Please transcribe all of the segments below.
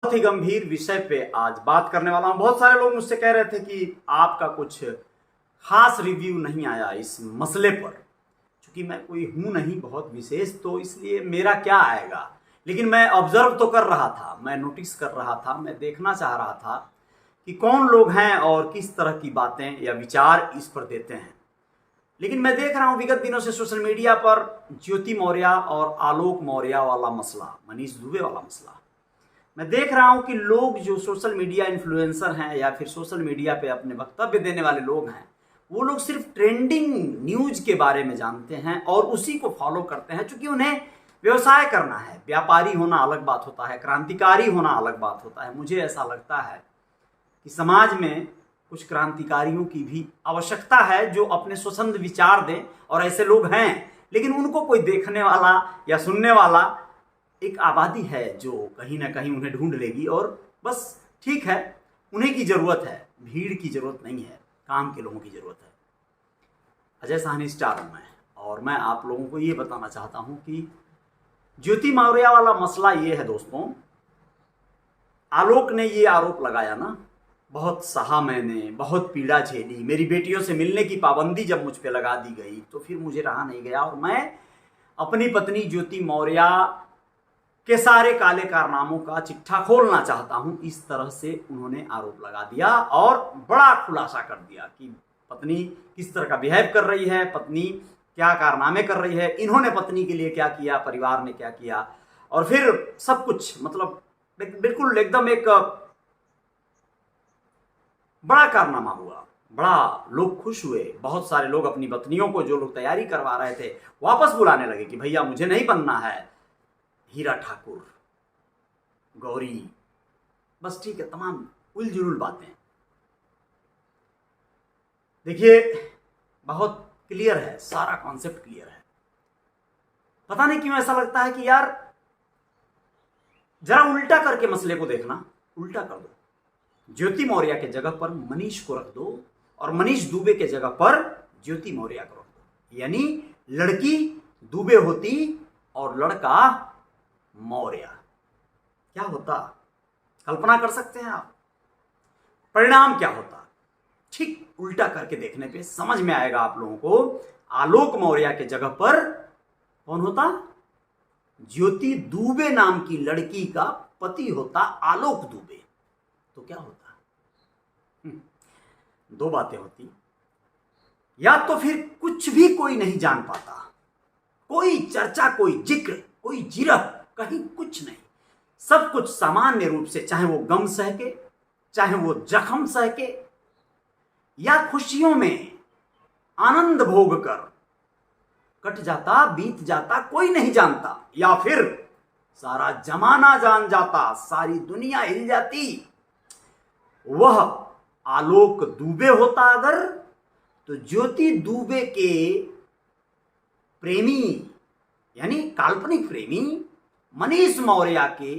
बहुत ही गंभीर विषय पे आज बात करने वाला हूं। बहुत सारे लोग मुझसे कह रहे थे कि आपका कुछ खास रिव्यू नहीं आया इस मसले पर। क्योंकि मैं कोई हूं नहीं बहुत विशेष, तो इसलिए मेरा क्या आएगा। लेकिन मैं ऑब्जर्व तो कर रहा था, मैं नोटिस कर रहा था, मैं देखना चाह रहा था कि कौन लोग हैं और किस तरह की बातें या विचार इस पर देते हैं। लेकिन मैं देख रहा हूं विगत दिनों से सोशल मीडिया पर ज्योति मौर्य और आलोक मौर्य वाला मसला, मनीष दुबे वाला मसला, मैं देख रहा हूं कि लोग जो सोशल मीडिया इन्फ्लुएंसर हैं या फिर सोशल मीडिया पे अपने वक्तव्य देने वाले लोग हैं, वो लोग सिर्फ ट्रेंडिंग न्यूज के बारे में जानते हैं और उसी को फॉलो करते हैं। क्योंकि उन्हें व्यवसाय करना है। व्यापारी होना अलग बात होता है, क्रांतिकारी होना अलग बात होता है। मुझे ऐसा लगता है कि समाज में कुछ क्रांतिकारियों की भी आवश्यकता है जो अपने स्वतंत्र विचार दें, और ऐसे लोग हैं। लेकिन उनको कोई देखने वाला या सुनने वाला एक आबादी है जो कहीं ना कहीं उन्हें ढूंढ लेगी, और बस ठीक है, उन्हीं की जरूरत है, भीड़ की जरूरत नहीं है, काम के लोगों की जरूरत है। अजय साहनी स्टार हूं मैं, और मैं आप लोगों को ये बताना चाहता हूं कि ज्योति मौर्य वाला मसला ये है दोस्तों। आलोक ने ये आरोप लगाया ना, बहुत सहा मैंने, बहुत पीड़ा झेली, मेरी बेटियों से मिलने की पाबंदी जब मुझ पे लगा दी गई तो फिर मुझे रहा नहीं गया, और मैं अपनी पत्नी ज्योति मौर्य के सारे काले कारनामों का चिट्ठा खोलना चाहता हूं। इस तरह से उन्होंने आरोप लगा दिया और बड़ा खुलासा कर दिया कि पत्नी किस तरह का बिहेव कर रही है, पत्नी क्या कारनामे कर रही है, इन्होंने पत्नी के लिए क्या किया, परिवार ने क्या किया, और फिर सब कुछ मतलब बिल्कुल एकदम एक बड़ा कारनामा हुआ। बड़ा लोग खुश हुए। बहुत सारे लोग अपनी पत्नियों को, जो लोग तैयारी करवा रहे थे, वापस बुलाने लगे कि भैया मुझे नहीं बनना है हीरा ठाकुर, गौरी, बस ठीक है, तमाम उलझुल बातें। देखिए, बहुत क्लियर है, सारा कॉन्सेप्ट क्लियर है। पता नहीं क्यों ऐसा लगता है कि यार जरा उल्टा करके मसले को देखना, उल्टा कर दो। ज्योति मौर्य के जगह पर मनीष को रख दो, और मनीष दुबे के जगह पर ज्योति मौर्य को रख दो। यानी लड़की दुबे होती और लड़का मौर्य। क्या होता, कल्पना कर सकते हैं आप? परिणाम क्या होता? ठीक उल्टा करके देखने पे समझ में आएगा आप लोगों को। आलोक मौर्य के जगह पर कौन होता? ज्योति दुबे नाम की लड़की का पति होता आलोक दुबे। तो क्या होता? दो बातें होती। या तो फिर कुछ भी कोई नहीं जान पाता, कोई चर्चा, कोई जिक्र, कोई जिरह, कहीं कुछ नहीं। सब कुछ सामान्य रूप से, चाहे वो गम सह के, चाहे वो जख्म सह के, या खुशियों में आनंद भोग कर कट जाता, बीत जाता, कोई नहीं जानता। या फिर सारा जमाना जान जाता, सारी दुनिया हिल जाती। वह आलोक दुबे होता अगर, तो ज्योति दुबे के प्रेमी, यानी काल्पनिक प्रेमी मनीष मौर्य के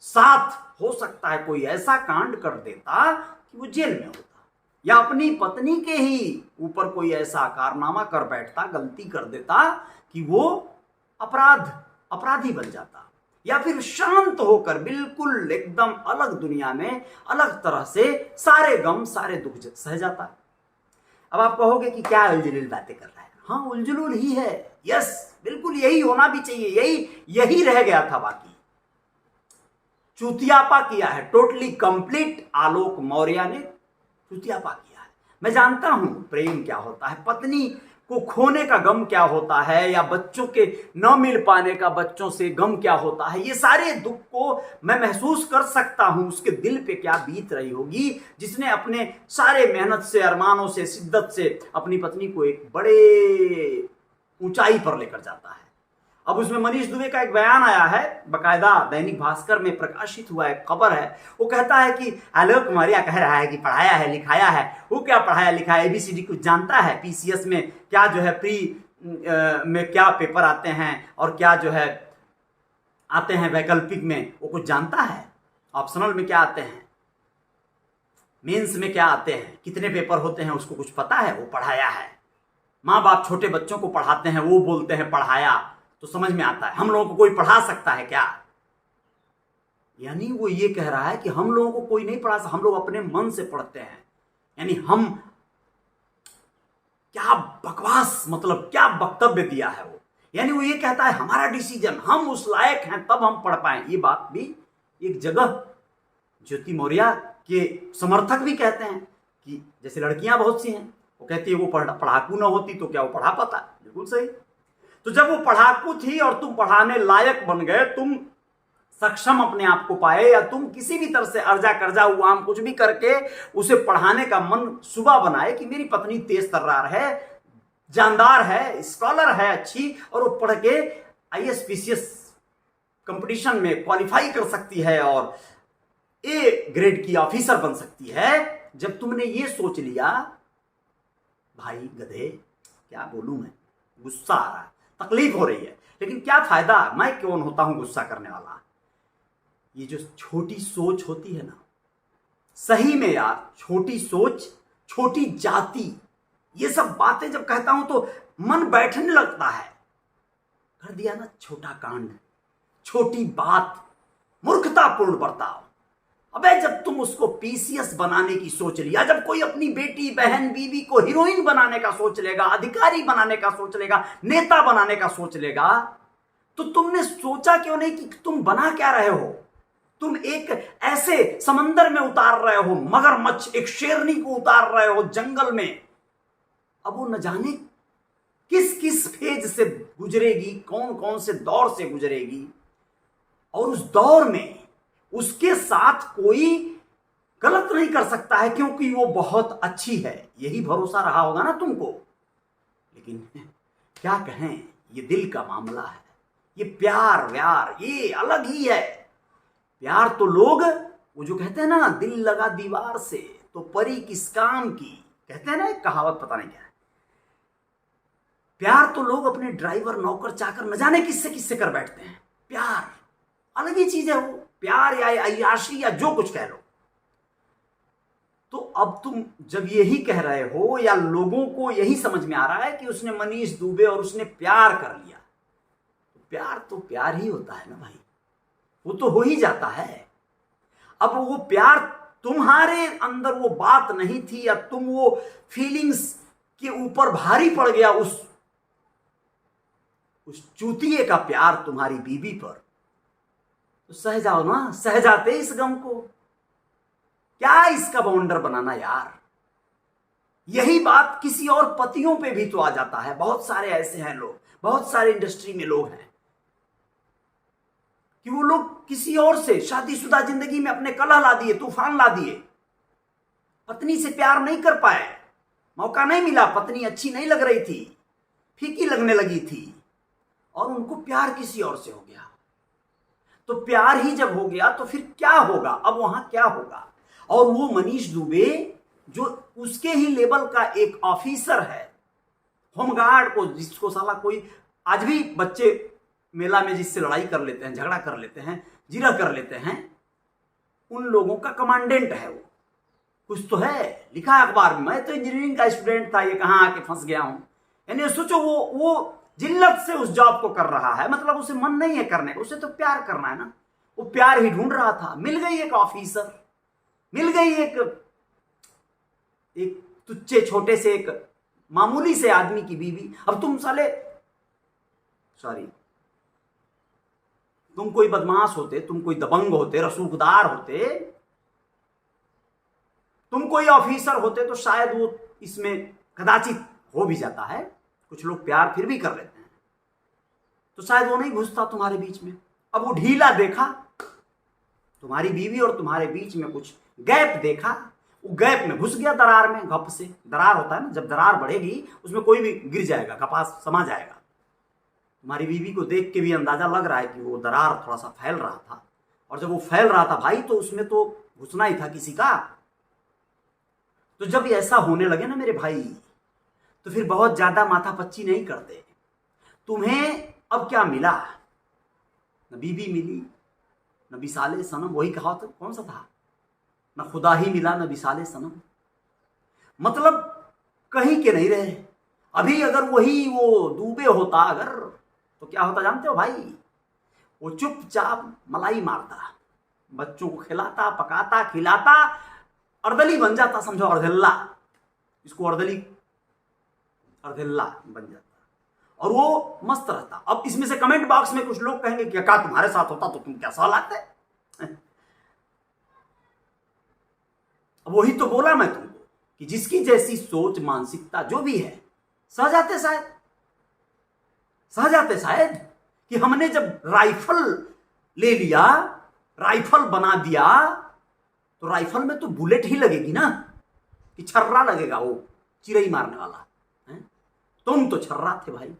साथ हो सकता है कोई ऐसा कांड कर देता कि वो जेल में होता, या अपनी पत्नी के ही ऊपर कोई ऐसा कारनामा कर बैठता, गलती कर देता कि वो अपराधी बन जाता, या फिर शांत होकर बिल्कुल एकदम अलग दुनिया में अलग तरह से सारे गम, सारे दुख सह जाता। अब आप कहोगे कि क्या उलझुल बातें कर रहा है? हाँ, उलझुल ही है। यस, बिल्कुल यही होना भी चाहिए। यही रह गया था। बाकी चूतियापा किया है, टोटली कंप्लीट आलोक मौर्य ने चूतियापा किया है। मैं जानता हूं प्रेम क्या होता है, पत्नी को खोने का गम क्या होता है, या बच्चों के न मिल पाने का, बच्चों से गम क्या होता है। ये सारे दुख को मैं महसूस कर सकता हूं। उसके दिल पे क्या बीत रही होगी, जिसने अपने सारे मेहनत से, अरमानों से, शिद्दत से अपनी पत्नी को एक बड़े ऊंचाई पर लेकर जाता है। अब उसमें मनीष दुबे का एक बयान आया है, बकायदा दैनिक भास्कर में प्रकाशित हुआ एक खबर है। वो कहता है कि आलोक मौर्य कह रहा है कि पढ़ाया है, लिखाया है। वो क्या पढ़ाया लिखाया, ABCD कुछ जानता है? PCS में क्या जो है, प्री में क्या पेपर आते हैं और क्या जो है आते हैं वैकल्पिक में, वो कुछ जानता है? ऑप्शनल में क्या आते हैं, मेंस में क्या आते हैं, कितने पेपर होते हैं, उसको कुछ पता है? वो पढ़ाया है। माँ बाप छोटे बच्चों को पढ़ाते हैं, वो बोलते हैं पढ़ाया, तो समझ में आता है। हम लोगों को कोई पढ़ा सकता है क्या? यानी वो ये कह रहा है कि हम लोगों को कोई नहीं पढ़ा, हम लोग अपने मन से पढ़ते हैं। यानी हम, क्या बकवास, मतलब क्या वक्तव्य दिया है वो। यानी वो ये कहता है हमारा डिसीजन, हम उस लायक हैं तब हम पढ़ पाए। ये बात भी एक जगह ज्योति मौर्य के समर्थक भी कहते हैं कि जैसे लड़कियां बहुत सी हैं, वो कहती है वो पढ़ाकू ना होती तो क्या वो पढ़ा पाता। बिल्कुल सही। तो जब वो पढ़ाकू थी और तुम पढ़ाने लायक बन गए, तुम सक्षम अपने आप को पाए, या तुम किसी भी तरह से अर्जा कर्जा उआम कुछ भी करके उसे पढ़ाने का मन सुबह बनाए कि मेरी पत्नी तेज तर्रार है, जानदार है, स्कॉलर है अच्छी, और वो पढ़ के आईएएस पीसीएस कंपटीशन में क्वालिफाई कर सकती है और ए ग्रेड की ऑफिसर बन सकती है। जब तुमने ये सोच लिया, भाई गधे, क्या बोलूं मैं, गुस्सा आ रहा है, तकलीफ हो रही है, लेकिन क्या फायदा, मैं कौन होता हूं गुस्सा करने वाला। ये जो छोटी सोच होती है ना, सही में यार, छोटी सोच, छोटी जाति, ये सब बातें जब कहता हूं तो मन बैठने लगता है। कर दिया ना छोटा कांड, छोटी बात, मूर्खतापूर्ण बर्ताव। अबे जब तुम उसको पीसीएस बनाने की सोच लिया, जब कोई अपनी बेटी बहन बीवी को हीरोइन बनाने का सोच लेगा, अधिकारी बनाने का सोच लेगा, नेता बनाने का सोच लेगा, तो तुमने सोचा क्यों नहीं कि तुम बना क्या रहे हो। तुम एक ऐसे समंदर में उतार रहे हो मगरमच्छ, एक शेरनी को उतार रहे हो जंगल में। अब वो न जाने किस किस फेज से गुजरेगी, कौन कौन से दौर से गुजरेगी, और उस दौर में उसके साथ कोई गलत नहीं कर सकता है क्योंकि वो बहुत अच्छी है, यही भरोसा रहा होगा ना तुमको। लेकिन क्या कहें, ये दिल का मामला है, ये प्यार व्यार ये अलग ही है। प्यार तो लोग, वो जो कहते हैं ना, दिल लगा दीवार से तो परी किस काम की, कहते हैं ना एक कहावत, पता नहीं क्या है। प्यार तो लोग अपने ड्राइवर नौकर चाकर न जाने किससे किससे कर बैठते हैं। प्यार अलग ही चीज है वो, प्यार या अय्याशी या जो कुछ कह लो। तो अब तुम जब यही कह रहे हो, या लोगों को यही समझ में आ रहा है कि उसने मनीष दुबे और उसने प्यार कर लिया, तो प्यार तो प्यार ही होता है ना भाई, वो तो हो ही जाता है। अब वो प्यार, तुम्हारे अंदर वो बात नहीं थी, या तुम वो फीलिंग्स के ऊपर भारी पड़ गया उस चूतिए का प्यार तुम्हारी बीवी पर, तो सह जाओ ना, सह जाते इस गम को। क्या इसका बाउंडर बनाना यार। यही बात किसी और पतियों पे भी तो आ जाता है। बहुत सारे ऐसे हैं लोग, बहुत सारे इंडस्ट्री में लोग हैं कि वो लोग किसी और से शादीशुदा जिंदगी में अपने कलह ला दिए, तूफान ला दिए, पत्नी से प्यार नहीं कर पाए, मौका नहीं मिला, पत्नी अच्छी नहीं लग रही थी, फीकी लगने लगी थी, और उनको प्यार किसी और से हो गया। तो प्यार ही जब हो गया तो फिर क्या होगा, अब वहां क्या होगा। और वो मनीष दुबे जो उसके ही लेवल का एक ऑफिसर है, होमगार्ड को, जिसको साला कोई आज भी बच्चे मेला में जिससे लड़ाई कर लेते हैं, झगड़ा कर लेते हैं, जिरह कर लेते हैं, उन लोगों का कमांडेंट है वो। कुछ तो है, लिखा है अखबार में, मैं तो इंजीनियरिंग का स्टूडेंट था, ये कहां आके फंस गया हूं। यानी सोचो वो जिल्लत से उस जॉब को कर रहा है, मतलब उसे मन नहीं है करने का, उसे तो प्यार करना है ना। वो प्यार ही ढूंढ रहा था, मिल गई एक ऑफिसर, मिल गई एक तुच्छे छोटे से एक मामूली से आदमी की बीवी। अब तुम साले, सॉरी, तुम कोई बदमाश होते, तुम कोई दबंग होते, रसूखदार होते, तुम कोई ऑफिसर होते, तो शायद वो इसमें कदाचित हो भी जाता है। कुछ लोग प्यार फिर भी कर लेते हैं, तो शायद वो नहीं घुसता तुम्हारे बीच में। अब वो ढीला देखा, तुम्हारी बीवी और तुम्हारे बीच में कुछ गैप देखा, वो गैप में घुस गया, दरार में, घप से। दरार होता है ना, जब दरार बढ़ेगी उसमें कोई भी गिर जाएगा, कपास समा जाएगा। तुम्हारी बीवी को देख के भी अंदाजा लग रहा है कि वो दरार थोड़ा सा फैल रहा था, और जब वो फैल रहा था भाई, तो उसमें तो घुसना ही था किसी का। तो जब ऐसा होने लगे ना मेरे भाई, तो फिर बहुत ज्यादा माथापच्ची नहीं करते। तुम्हें अब क्या मिला, न बीबी मिली, न विसाले सनम, वही कहा तो कौन सा था, न खुदा ही मिला न विसाले सनम, मतलब कहीं के नहीं रहे। अभी अगर वही वो दुबे होता अगर, तो क्या होता जानते हो भाई, वो चुपचाप मलाई मारता, बच्चों को खिलाता, पकाता, खिलाता, अर्दली बन जाता, समझो अर्दल्ला, इसको अर्दली, अर्दल्ला बन जाता और वो मस्त रहता। अब इसमें से कमेंट बॉक्स में कुछ लोग कहेंगे कि क्या तुम्हारे साथ होता तो तुम कैसा लागते। अब वही तो बोला मैं तुमको कि जिसकी जैसी सोच, मानसिकता जो भी है, सहजाते शायद कि हमने जब राइफल ले लिया, राइफल बना दिया, तो राइफल में तो बुलेट ही लगेगी ना, कि छर्रा लगेगा वो चिड़ई मारने वाला है? तुम तो छर्रा थे भाई।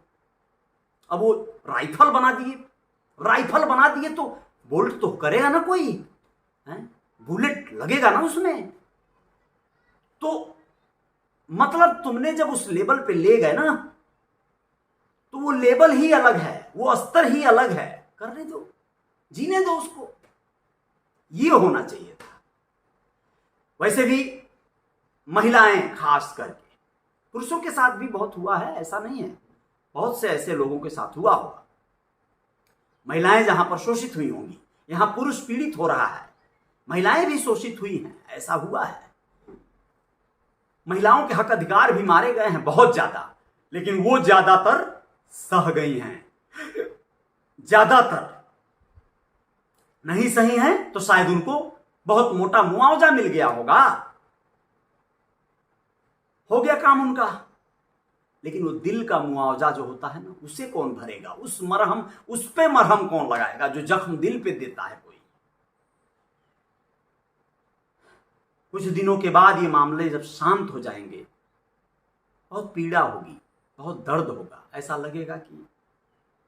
अब वो राइफल बना दिए तो बोल्ट तो करेगा ना कोई है? बुलेट लगेगा ना उसमें। तो मतलब तुमने जब उस लेवल पे ले गए ना, तो वो लेवल ही अलग है, वो स्तर ही अलग है। करने दो, जीने दो उसको, ये होना चाहिए था। वैसे भी महिलाएं खास करके, पुरुषों के साथ भी बहुत हुआ है, ऐसा नहीं है, बहुत से ऐसे लोगों के साथ हुआ होगा। महिलाएं जहां पर शोषित हुई होंगी, यहां पुरुष पीड़ित हो रहा है, महिलाएं भी शोषित हुई हैं, ऐसा हुआ है। महिलाओं के हक अधिकार भी मारे गए हैं बहुत ज्यादा, लेकिन वो ज्यादातर सह गई हैं। ज्यादातर नहीं सही हैं तो शायद उनको बहुत मोटा मुआवजा मिल गया होगा, हो गया काम उनका। लेकिन वो दिल का मुआवजा जो होता है ना, उसे कौन भरेगा? उस पे मरहम कौन लगाएगा जो जख्म दिल पे देता है कोई? कुछ दिनों के बाद ये मामले जब शांत हो जाएंगे, बहुत पीड़ा होगी, बहुत दर्द होगा, ऐसा लगेगा कि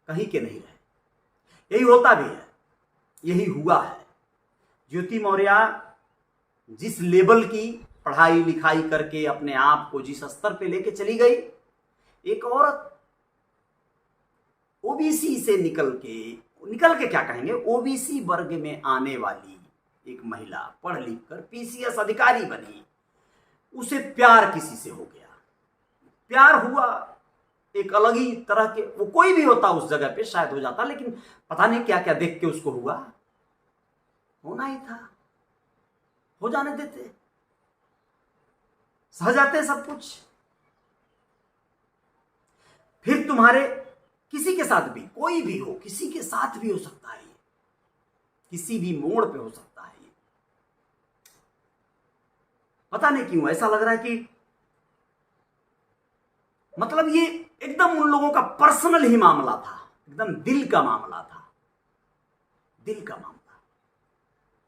कहीं के नहीं रहे। यही होता भी है, यही हुआ है। ज्योति मौर्य जिस लेवल की पढ़ाई लिखाई करके अपने आप को जिस स्तर पे लेके चली गई, एक औरत ओबीसी से निकल के क्या कहेंगे, ओबीसी वर्ग में आने वाली एक महिला पढ़ लिख कर पीसीएस अधिकारी बनी, उसे प्यार किसी से हो गया, प्यार हुआ एक अलग ही तरह के, वो कोई भी होता उस जगह पे शायद हो जाता, लेकिन पता नहीं क्या क्या देख के उसको हुआ, होना ही था, हो जाने देते, सह जाते सब कुछ। फिर तुम्हारे किसी के साथ भी, कोई भी हो, किसी के साथ भी हो सकता है, किसी भी मोड़ पे हो सकता है। पता नहीं क्यों ऐसा लग रहा है कि मतलब ये एकदम उन लोगों का पर्सनल ही मामला था, एकदम दिल का मामला था, दिल का मामला।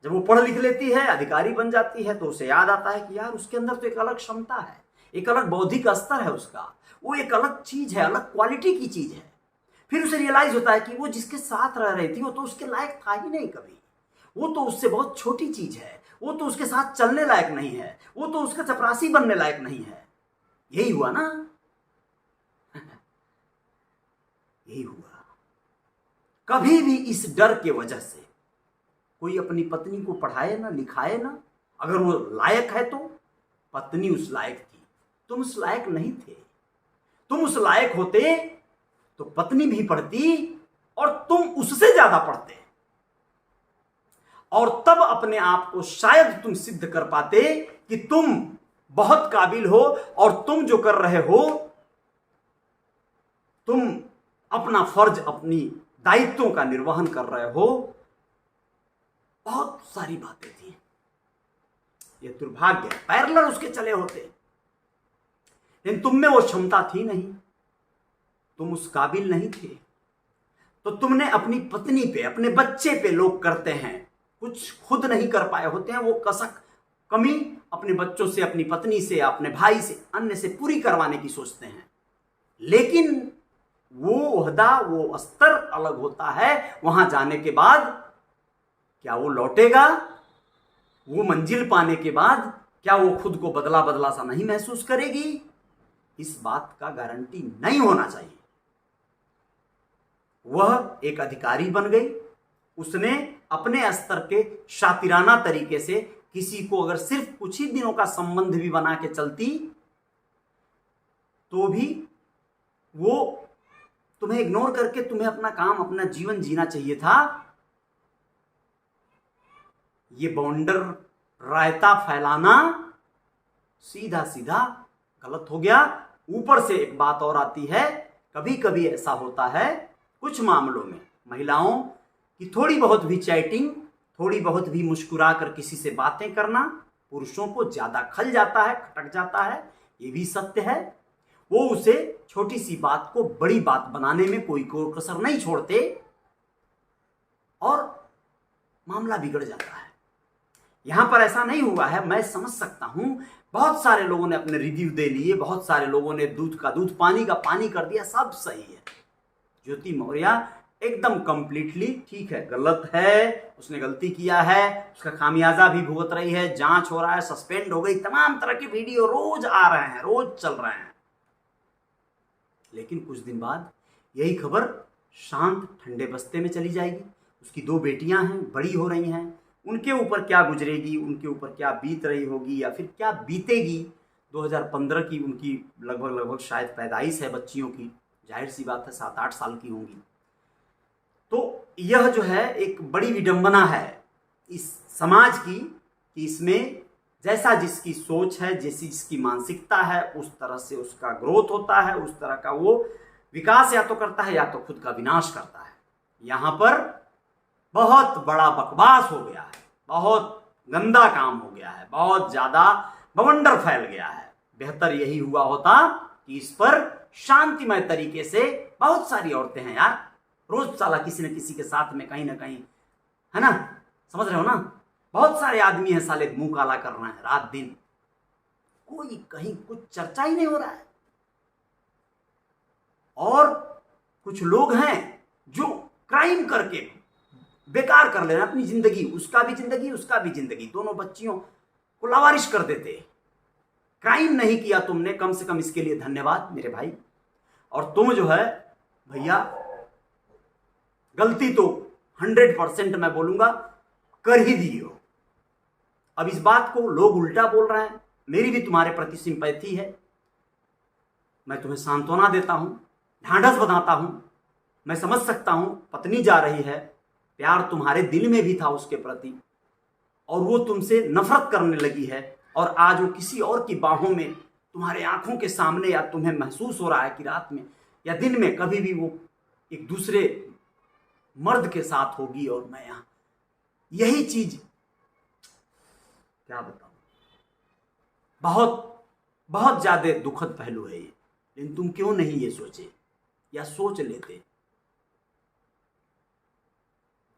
जब वो पढ़ लिख लेती है, अधिकारी बन जाती है, तो उसे याद आता है कि यार उसके अंदर तो एक अलग क्षमता है, एक अलग बौद्धिक स्तर है उसका, वो एक अलग चीज है, अलग क्वालिटी की चीज है। फिर उसे रियलाइज होता है कि वो जिसके साथ रह रही थी वो तो उसके लायक था ही नहीं कभी, वो तो उससे बहुत छोटी चीज है, वो तो उसके साथ चलने लायक नहीं है, वो तो उसका चपरासी बनने लायक नहीं है। यही हुआ ना यही हुआ। कभी भी इस डर के वजह से कोई अपनी पत्नी को पढ़ाए ना, लिखाए ना, अगर वो लायक है तो। पत्नी उस लायक थी, तुम उस लायक नहीं थे। तुम उस लायक होते तो पत्नी भी पढ़ती और तुम उससे ज्यादा पढ़ते, और तब अपने आप को शायद तुम सिद्ध कर पाते कि तुम बहुत काबिल हो, और तुम जो कर रहे हो, तुम अपना फर्ज, अपनी दायित्वों का निर्वहन कर रहे हो। बहुत सारी बातें थी, ये दुर्भाग्य, पैरेलल उसके चले होते, लेकिन तुम में वो क्षमता थी नहीं, तुम उस काबिल नहीं थे। तो तुमने अपनी पत्नी पे, अपने बच्चे पे, लोग करते हैं, कुछ खुद नहीं कर पाए होते हैं, वो कसक कमी अपने बच्चों से, अपनी पत्नी से, अपने भाई से, अन्य से पूरी करवाने की सोचते हैं। लेकिन वो ओहदा, वो स्तर अलग होता है। वहां जाने के बाद क्या वो लौटेगा? वो मंजिल पाने के बाद क्या वो खुद को बदला बदला सा नहीं महसूस करेगी? इस बात का गारंटी नहीं होना चाहिए। वह एक अधिकारी बन गई, उसने अपने स्तर के शातिराना तरीके से किसी को अगर सिर्फ कुछ ही दिनों का संबंध भी बना के चलती तो भी वो तुम्हें इग्नोर करके तुम्हें अपना काम, अपना जीवन जीना चाहिए था। ये बवंडर रायता फैलाना सीधा सीधा गलत हो गया। ऊपर से एक बात और आती है, कभी कभी ऐसा होता है कुछ मामलों में महिलाओं की थोड़ी बहुत भी चैटिंग, थोड़ी बहुत भी मुस्कुरा कर किसी से बातें करना पुरुषों को ज्यादा खल जाता है, खटक जाता है। ये भी सत्य है। वो उसे छोटी सी बात को बड़ी बात बनाने में कोई कसर नहीं छोड़ते और मामला बिगड़ जाता है। यहां पर ऐसा नहीं हुआ है, मैं समझ सकता हूं। बहुत सारे लोगों ने अपने रिव्यू दे लिए, बहुत सारे लोगों ने दूध का दूध पानी का पानी कर दिया, सब सही है। ज्योति मौर्य एकदम कंप्लीटली ठीक है, गलत है, उसने गलती किया है, उसका खामियाजा भी भुगत रही है, जांच हो रहा है, सस्पेंड हो गई, तमाम तरह के वीडियो रोज आ रहे हैं, रोज चल रहे हैं। लेकिन कुछ दिन बाद यही खबर शांत ठंडे बस्ते में चली जाएगी। उसकी 2 बेटियां हैं, बड़ी हो रही हैं, उनके ऊपर क्या गुजरेगी, उनके ऊपर क्या बीत रही होगी या फिर क्या बीतेगी। 2015 की उनकी लगभग शायद पैदाइश है बच्चियों की, जाहिर सी बात है 7-8 साल की होंगी। तो यह जो है एक बड़ी विडंबना है इस समाज की कि इसमें जैसा जिसकी सोच है, जैसी जिसकी मानसिकता है, उस तरह से उसका ग्रोथ होता है, उस तरह का वो विकास या तो करता है या तो खुद का विनाश करता है। यहाँ पर बहुत बड़ा बकवास हो गया है, बहुत गंदा काम हो गया है, बहुत ज्यादा बवंडर फैल गया है। बेहतर यही हुआ होता कि इस पर शांतिमय तरीके से, बहुत सारी औरतें हैं यार, रोज साला किसी न किसी के साथ में कहीं ना कहीं, है ना, समझ रहे हो ना, बहुत सारे आदमी हैं साले मुंह काला कर रहे हैं रात दिन, कोई कहीं कुछ चर्चा ही नहीं हो रहा है। और कुछ लोग हैं जो क्राइम करके बेकार कर ले रहे हैं अपनी जिंदगी, उसका भी जिंदगी, उसका भी जिंदगी, दोनों बच्चियों को लावारिश कर देते। क्राइम नहीं किया तुमने, कम से कम इसके लिए धन्यवाद मेरे भाई। और तुम जो है भैया गलती तो 100% मैं बोलूंगा कर ही दी हो। अब इस बात को लोग उल्टा बोल रहे हैं, मेरी भी तुम्हारे प्रति सिंपैथी है, मैं तुम्हें सांत्वना देता हूं, ढांढस बनाता हूं। मैं समझ सकता हूं पत्नी जा रही है, प्यार तुम्हारे दिल में भी था उसके प्रति, और वो तुमसे नफरत करने लगी है, और आज वो किसी और की बाहों में तुम्हारे आंखों के सामने, या तुम्हें महसूस हो रहा है कि रात में या दिन में कभी भी वो एक दूसरे मर्द के साथ होगी, और मैं यहां यही चीज क्या बताऊं, बहुत बहुत ज्यादा दुखद पहलू है ये। लेकिन तुम क्यों नहीं ये सोचे या सोच लेते।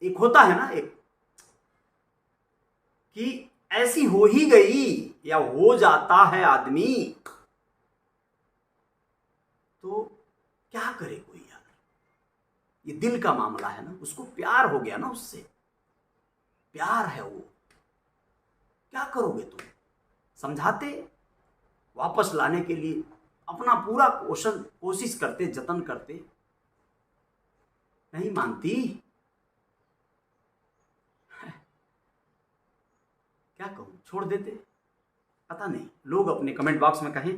एक होता है ना एक कि ऐसी हो ही गई या हो जाता है आदमी, तो क्या करे कोई यार, ये दिल का मामला है ना, उसको प्यार हो गया ना, उससे प्यार है वो, क्या करोगे तुम। समझाते, वापस लाने के लिए अपना पूरा कोशिश करते, जतन करते, नहीं मानती। क्या कहूं, छोड़ देते, पता नहीं, लोग अपने कमेंट बॉक्स में कहें।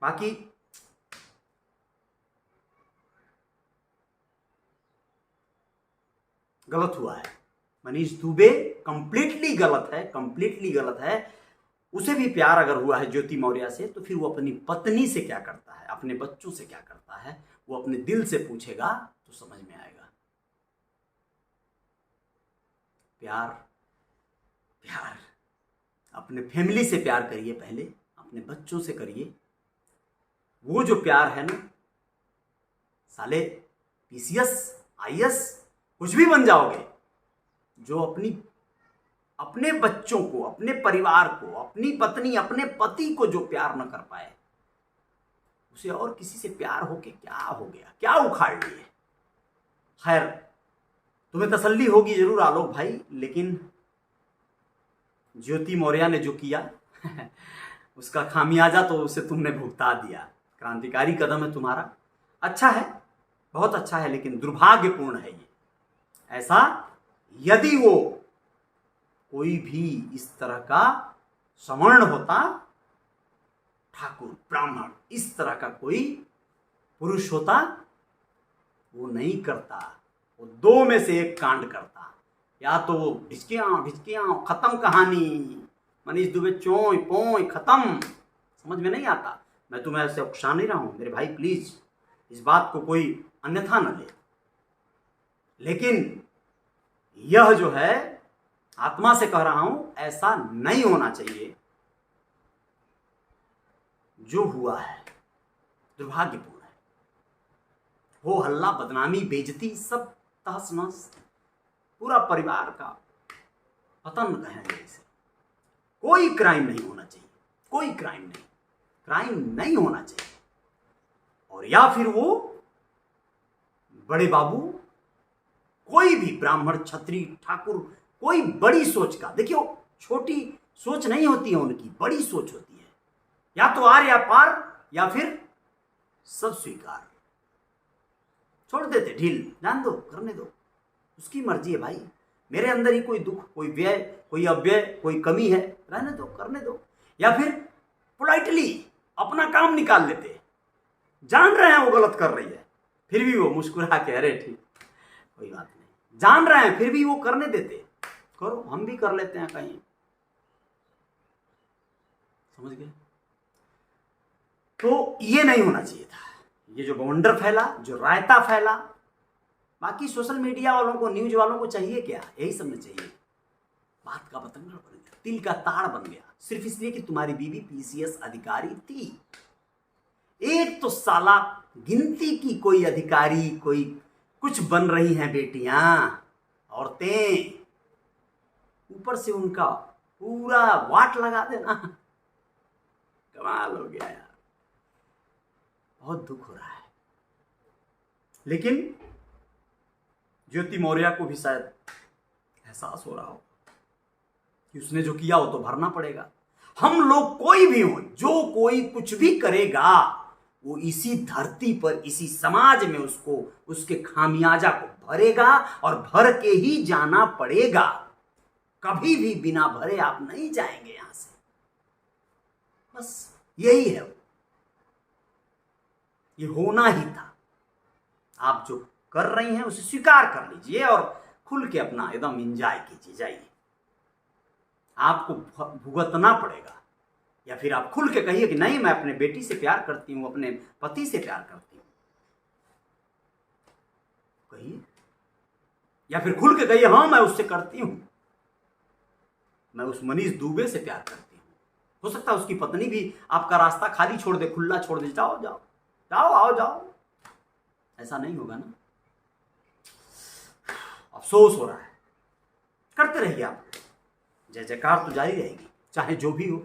बाकी गलत हुआ है, मनीष दुबे कंप्लीटली गलत है, कंप्लीटली गलत है। उसे भी प्यार अगर हुआ है ज्योति मौर्य से, तो फिर वो अपनी पत्नी से क्या करता है, अपने बच्चों से क्या करता है, वो अपने दिल से पूछेगा तो समझ में आएगा। प्यार, प्यार अपने फैमिली से प्यार करिए, पहले अपने बच्चों से करिए। वो जो प्यार है ना, साले PCS IAS कुछ भी बन जाओगे, जो अपने बच्चों को, अपने परिवार को, अपनी पत्नी, अपने पति को जो प्यार न कर पाए, उसे और किसी से प्यार होके क्या हो गया, क्या उखाड़ लिए। खैर, तुम्हें तसल्ली होगी जरूर आलोक भाई, लेकिन ज्योति मौर्य ने जो किया उसका खामियाजा तो उसे तुमने भुगता दिया। क्रांतिकारी कदम है तुम्हारा, अच्छा है, बहुत अच्छा है, लेकिन दुर्भाग्यपूर्ण है ये। ऐसा यदि वो कोई भी इस तरह का सवर्ण होता, ठाकुर, ब्राह्मण, इस तरह का कोई पुरुष होता, वो नहीं करता, वो 2 में से 1 कांड करता। या तो ढिचकियाँ ढिचकियाँ, खत्म कहानी, मनीष दुबे चोय पोय खत्म। समझ में नहीं आता। मैं तुम्हें ऐसे उकसा नहीं रहा हूँ मेरे भाई, प्लीज इस बात को कोई अन्यथा न ले, लेकिन यह जो है आत्मा से कह रहा हूं, ऐसा नहीं होना चाहिए। जो हुआ है दुर्भाग्यपूर्ण है। हो हल्ला, बदनामी, बेइज्जती, सब तहस नहस, पूरा परिवार का पतन कहेंगे इसे। कोई क्राइम नहीं होना चाहिए, कोई क्राइम नहीं होना चाहिए। और या फिर वो बड़े बाबू, कोई भी ब्राह्मण, क्षत्रिय, ठाकुर, कोई बड़ी सोच का, देखियो छोटी सोच नहीं होती है उनकी, बड़ी सोच होती है। या तो आर या पार, या फिर सब स्वीकार। छोड़ देते ढील, जान दो, करने दो, उसकी मर्जी है भाई। मेरे अंदर ही कोई दुख, कोई व्यय, कोई अव्यय, कोई कमी है, रहने दो, करने दो। या फिर पोलाइटली अपना काम निकाल लेते, जान रहे हैं वो गलत कर रही है, फिर भी वो मुस्कुरा के अरे ठीक कोई बात नहीं, जान रहे हैं फिर भी वो करने देते, करो, हम भी कर लेते हैं कहीं। समझ गए? तो ये नहीं होना चाहिए था। ये जो बवंडर फैला, जो रायता फैला, बाकी सोशल मीडिया वालों को, न्यूज वालों को चाहिए क्या? यही समझ चाहिए। बात का बतंगड़ बन गया, तिल का ताड़ बन गया, सिर्फ इसलिए कि तुम्हारी बीवी पीसीएस अधिकारी थी। एक तो साला गिनती की कोई अधिकारी, कोई कुछ बन रही हैं बेटियां, औरतें, ऊपर से उनका पूरा वाट लगा देना, कमाल हो गया यार। बहुत दुख हो रहा है। लेकिन ज्योति मौर्य को भी शायद एहसास हो रहा हो कि उसने जो किया वो तो भरना पड़ेगा। हम लोग कोई भी हो, जो कोई कुछ भी करेगा, वो इसी धरती पर, इसी समाज में उसको, उसके खामियाजा को भरेगा, और भर के ही जाना पड़ेगा। कभी भी बिना भरे आप नहीं जाएंगे यहां से। बस यही है, ये होना ही था। आप जो कर रही हैं उसे स्वीकार कर लीजिए और खुल के अपना एकदम एंजॉय कीजिए, जाइए। आपको भुगतना पड़ेगा, या फिर आप खुल के कहिए कि नहीं, मैं अपने बेटी से प्यार करती हूं, अपने पति से प्यार करती हूं, कहिए। या फिर खुल के कहिए, हाँ मैं उससे करती हूं, मैं उस मनीष दुबे से प्यार करती हूं। हो सकता है उसकी पत्नी भी आपका रास्ता खाली छोड़ दे, खुला छोड़ दे, जाओ जाओ जाओ, आओ जाओ। ऐसा नहीं होगा ना। अफसोस हो रहा है। करते रहिए आप, जय जयकार तो जारी रहेगी, चाहे जो भी हो।